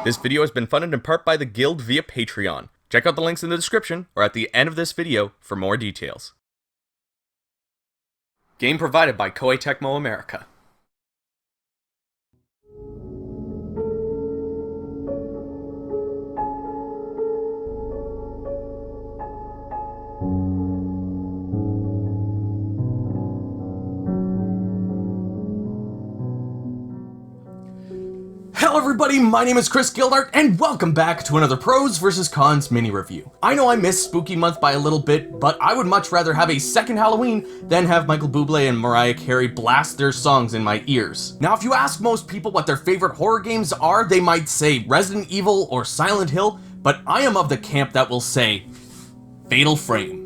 This video has been funded in part by the Guild via Patreon. Check out the links in the description or at the end of this video for more details. Game provided by Koei Tecmo America. Hello everybody, my name is Chris Gildart, and welcome back to another Pros vs. Cons mini-review. I know I missed Spooky Month by a little bit, but I would much rather have a second Halloween than have Michael Bublé and Mariah Carey blast their songs in my ears. Now, if you ask most people what their favorite horror games are, they might say Resident Evil or Silent Hill, but I am of the camp that will say Fatal Frame.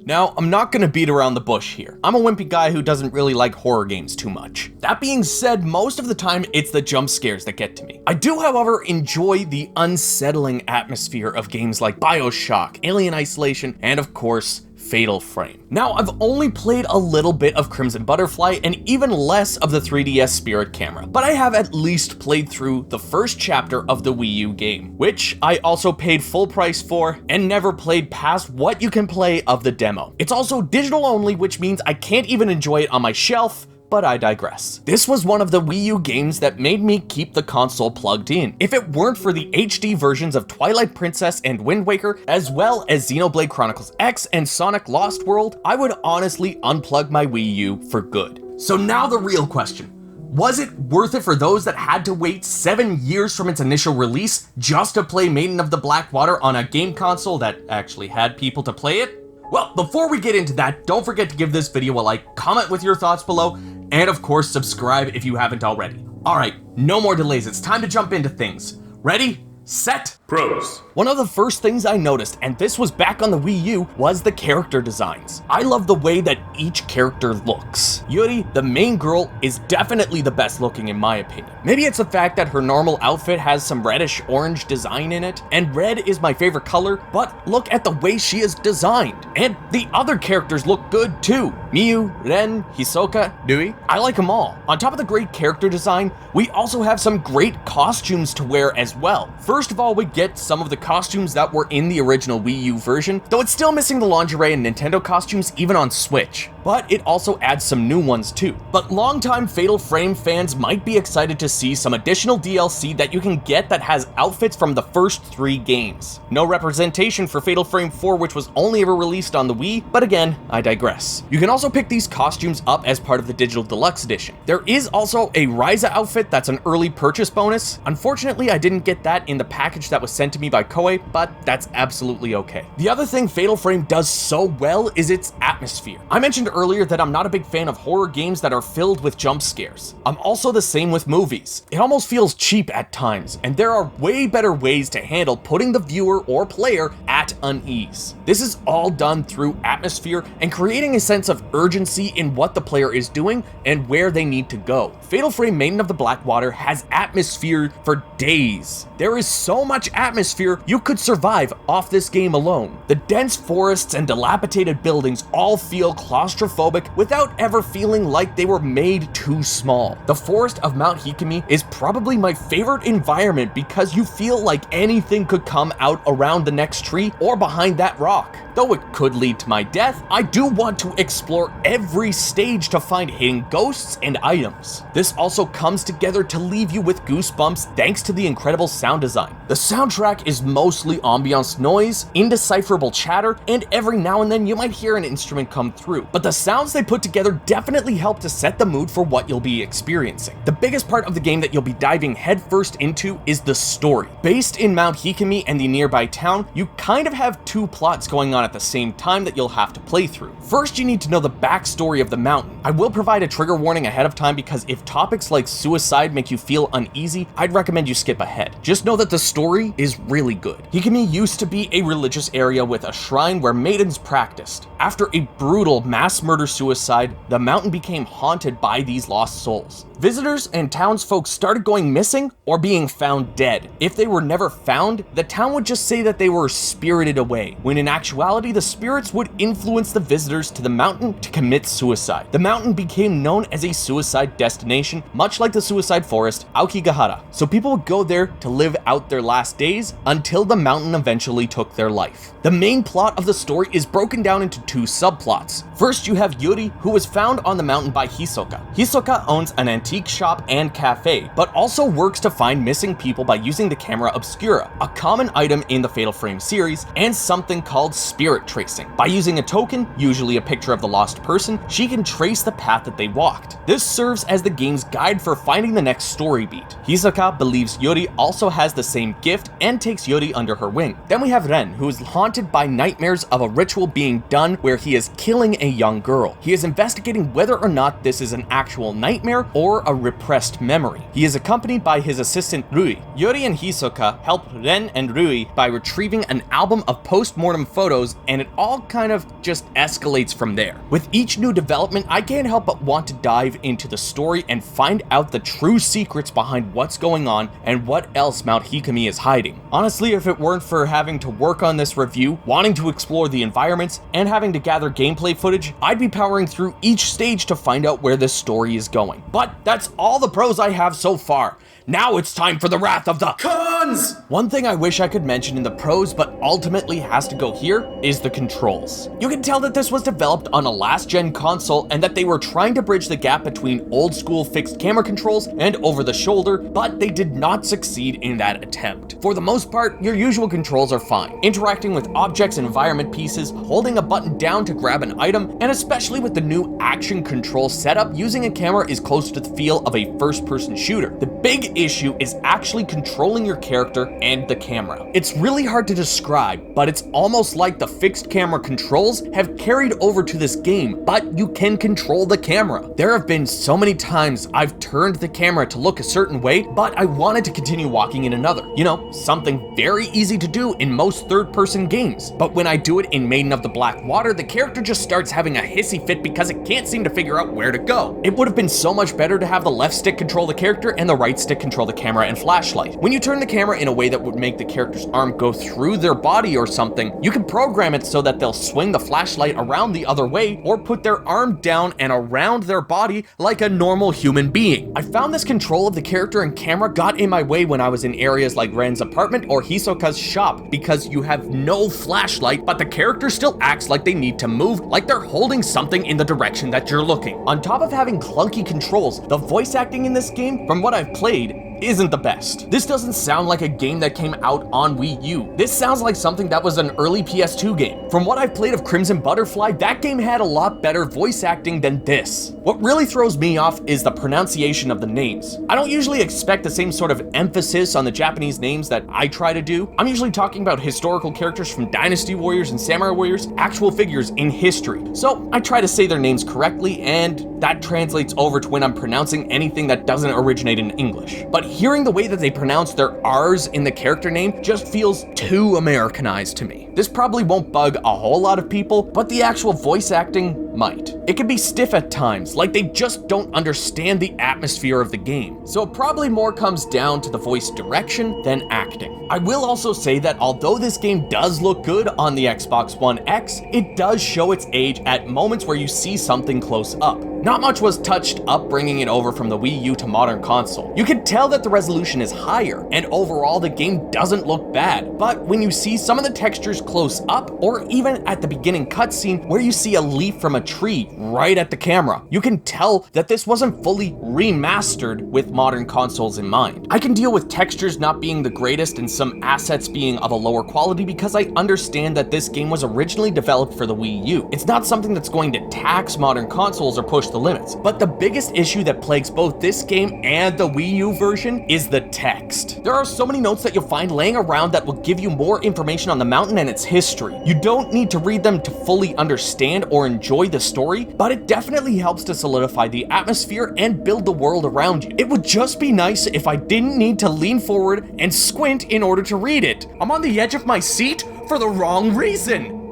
Now, I'm not gonna beat around the bush here. I'm a wimpy guy who doesn't really like horror games too much. That being said, most of the time, it's the jump scares that get to me. I do, however, enjoy the unsettling atmosphere of games like BioShock, Alien Isolation, and of course, Fatal Frame. Now, I've only played a little bit of Crimson Butterfly and even less of the 3DS Spirit Camera, but I have at least played through the first chapter of the Wii U game, which I also paid full price for and never played past what you can play of the demo. It's also digital only, which means I can't even enjoy it on my shelf, but I digress. This was one of the Wii U games that made me keep the console plugged in. If it weren't for the HD versions of Twilight Princess and Wind Waker, as well as Xenoblade Chronicles X and Sonic Lost World, I would honestly unplug my Wii U for good. So now the real question. Was it worth it for those that had to wait 7 years from its initial release just to play Maiden of the Blackwater on a game console that actually had people to play it? Well, before we get into that, don't forget to give this video a like, comment with your thoughts below, and of course subscribe if you haven't already. Alright, no more delays, it's time to jump into things. Ready, set, Pros. One of the first things I noticed, and this was back on the Wii U, was the character designs. I love the way that each character looks. Yuri, the main girl, is definitely the best looking in my opinion. Maybe it's the fact that her normal outfit has some reddish orange design in it, and red is my favorite color, but look at the way she is designed. And the other characters look good too. Miyu, Ren, Hisoka, Nui, I like them all. On top of the great character design, we also have some great costumes to wear as well. First of all, we get some of the costumes that were in the original Wii U version, though it's still missing the lingerie and Nintendo costumes even on Switch. But it also adds some new ones too. But longtime Fatal Frame fans might be excited to see some additional DLC that you can get that has outfits from the first 3 games. No representation for Fatal Frame 4, which was only ever released on the Wii, but again, I digress. You can also pick these costumes up as part of the Digital Deluxe Edition. There is also a Ryza outfit that's an early purchase bonus. Unfortunately, I didn't get that in the package that was sent to me by Koei, but that's absolutely okay. The other thing Fatal Frame does so well is its atmosphere. I mentioned earlier that I'm not a big fan of horror games that are filled with jump scares. I'm also the same with movies. It almost feels cheap at times, and there are way better ways to handle putting the viewer or player at unease. This is all done through atmosphere and creating a sense of urgency in what the player is doing and where they need to go. Fatal Frame Maiden of the Blackwater has atmosphere for days. There is so much atmosphere you could survive off this game alone. The dense forests and dilapidated buildings all feel claustrophobic without ever feeling like they were made too small. The forest of Mount Hikami is probably my favorite environment because you feel like anything could come out around the next tree or behind that rock. Though it could lead to my death, I do want to explore every stage to find hidden ghosts and items. This also comes together to leave you with goosebumps thanks to the incredible sound design. The soundtrack is mostly ambiance noise, indecipherable chatter, and every now and then you might hear an instrument come through. But the sounds they put together definitely help to set the mood for what you'll be experiencing. The biggest part of the game that you'll be diving headfirst into is the story. Based in Mount Hikami and the nearby town, you kind of have 2 plots going on at the same time that you'll have to play through. First, you need to know the backstory of the mountain. I will provide a trigger warning ahead of time because if topics like suicide make you feel uneasy, I'd recommend you skip ahead. Just know that the story is really good. Hikimi used to be a religious area with a shrine where maidens practiced. After a brutal mass murder suicide, the mountain became haunted by these lost souls. Visitors and townsfolk started going missing or being found dead. If they were never found, the town would just say that they were spirited away, when in actuality the spirits would influence the visitors to the mountain to commit suicide. The mountain became known as a suicide destination, much like the suicide forest Aokigahara, so people would go there to live out their last days until the mountain eventually took their life. The main plot of the story is broken down into two subplots. First, you have Yuri, who was found on the mountain by Hisoka. Hisoka owns an antique shop and cafe, but also works to find missing people by using the camera obscura, a common item in the Fatal Frame series, and something called spirit tracing. By using a token, usually a picture of the lost person, she can trace the path that they walked. This serves as the game's guide for finding the next story beat. Hisoka believes Yuri also has the same gift and takes Yuri under her wing. Then we have Ren, who is haunted by nightmares of a ritual being done where he is killing a young girl. He is investigating whether or not this is an actual nightmare or a repressed memory. He is accompanied by his assistant Rui. Yuri and Hisoka help Ren and Rui by retrieving an album of post-mortem photos, and it all kind of just escalates from there. With each new development, I can't help but want to dive into the story and find out the true secrets behind what's going on and what else Mount Hikimi is hiding. Honestly, if it weren't for having to work on this review, wanting to explore the environments, and having to gather gameplay footage, I'd be powering through each stage to find out where this story is going. But that's all the pros I have so far. Now it's time for the wrath of the cons! One thing I wish I could mention in the pros, but ultimately has to go here, is the controls. You can tell that this was developed on a last-gen console and that they were trying to bridge the gap between old-school fixed camera controls and over-the-shoulder, but they did not succeed in that attempt. For the most part, your usual controls are fine. Interacting with objects and environment pieces, holding a button down to grab an item, and especially with the new action control setup, using a camera is close to the feel of a first-person shooter. The big issue is actually controlling your character and the camera. It's really hard to describe, but it's almost like the fixed camera controls have carried over to this game, but you can control the camera. There have been so many times I've turned the camera to look a certain way, but I wanted to continue walking in another. You know, something very easy to do in most third-person games. But when I do it in Maiden of the Black Water, the character just starts having a hissy fit because it can't seem to figure out where to go. It would have been so much better to have the left stick control the character and the right stick control the camera and flashlight. When you turn the camera in a way that would make the character's arm go through their body or something, you can program it so that they'll swing the flashlight around the other way or put their arm down and around their body like a normal human being. I found this control of the character and camera got in my way when I was in areas like Ren's apartment or Hisoka's shop, because you have no flashlight, but the character still acts like they need to move, like they're holding something in the direction that you're looking. On top of having clunky controls, the voice acting in this game, from what I've played, isn't the best. This doesn't sound like a game that came out on Wii U. This sounds like something that was an early PS2 game. From what I've played of Crimson Butterfly, that game had a lot better voice acting than this. What really throws me off is the pronunciation of the names. I don't usually expect the same sort of emphasis on the Japanese names that I try to do. I'm usually talking about historical characters from Dynasty Warriors and Samurai Warriors, actual figures in history. So I try to say their names correctly, and that translates over to when I'm pronouncing anything that doesn't originate in English. But hearing the way that they pronounce their R's in the character name just feels too Americanized to me. This probably won't bug a whole lot of people, but the actual voice acting might. It can be stiff at times, like they just don't understand the atmosphere of the game. So it probably more comes down to the voice direction than acting. I will also say that although this game does look good on the Xbox One X, it does show its age at moments where you see something close up. Not much was touched up bringing it over from the Wii U to modern console. You can tell that the resolution is higher, and overall the game doesn't look bad, but when you see some of the textures close up, or even at the beginning cutscene where you see a leaf from a tree right at the camera, you can tell that this wasn't fully remastered with modern consoles in mind. I can deal with textures not being the greatest and some assets being of a lower quality because I understand that this game was originally developed for the Wii U. It's not something that's going to tax modern consoles or push the limits. But the biggest issue that plagues both this game and the Wii U version is the text. There are so many notes that you'll find laying around that will give you more information on the mountain and its history. You don't need to read them to fully understand or enjoy the story, but it definitely helps to solidify the atmosphere and build the world around you. It would just be nice if I didn't need to lean forward and squint in order to read it. I'm on the edge of my seat for the wrong reason.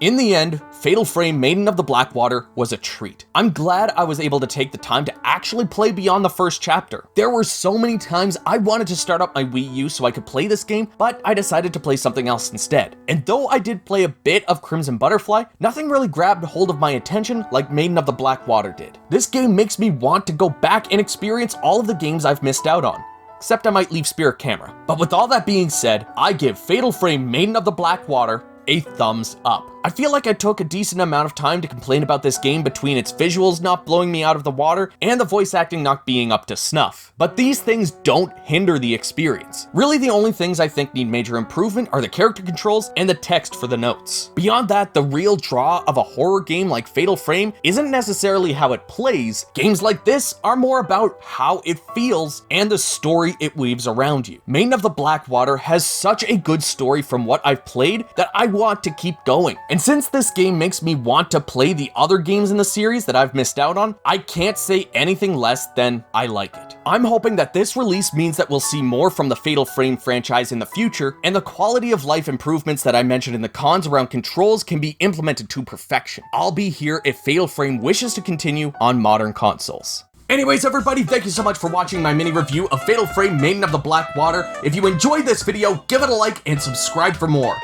In the end, Fatal Frame Maiden of the Blackwater was a treat. I'm glad I was able to take the time to actually play beyond the first chapter. There were so many times I wanted to start up my Wii U so I could play this game, but I decided to play something else instead. And though I did play a bit of Crimson Butterfly, nothing really grabbed hold of my attention like Maiden of the Blackwater did. This game makes me want to go back and experience all of the games I've missed out on. Except I might leave Spirit Camera. But with all that being said, I give Fatal Frame Maiden of the Blackwater a thumbs up. I feel like I took a decent amount of time to complain about this game between its visuals not blowing me out of the water and the voice acting not being up to snuff. But these things don't hinder the experience. Really, the only things I think need major improvement are the character controls and the text for the notes. Beyond that, the real draw of a horror game like Fatal Frame isn't necessarily how it plays. Games like this are more about how it feels and the story it weaves around you. Maiden of the Blackwater has such a good story from what I've played that I want to keep going. And since this game makes me want to play the other games in the series that I've missed out on, I can't say anything less than I like it. I'm hoping that this release means that we'll see more from the Fatal Frame franchise in the future, and the quality of life improvements that I mentioned in the cons around controls can be implemented to perfection. I'll be here if Fatal Frame wishes to continue on modern consoles. Anyways, everybody, thank you so much for watching my mini review of Fatal Frame Maiden of the Blackwater. If you enjoyed this video, give it a like and subscribe for more.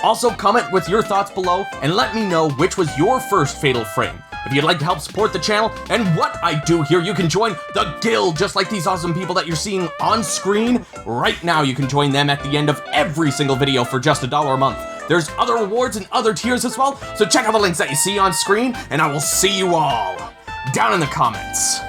Also, comment with your thoughts below and let me know which was your first Fatal Frame. If you'd like to help support the channel and what I do here, you can join the Guild, just like these awesome people that you're seeing on screen right now. You can join them at the end of every single video for just $1 a month. There's other rewards and other tiers as well, so check out the links that you see on screen, and I will see you all down in the comments.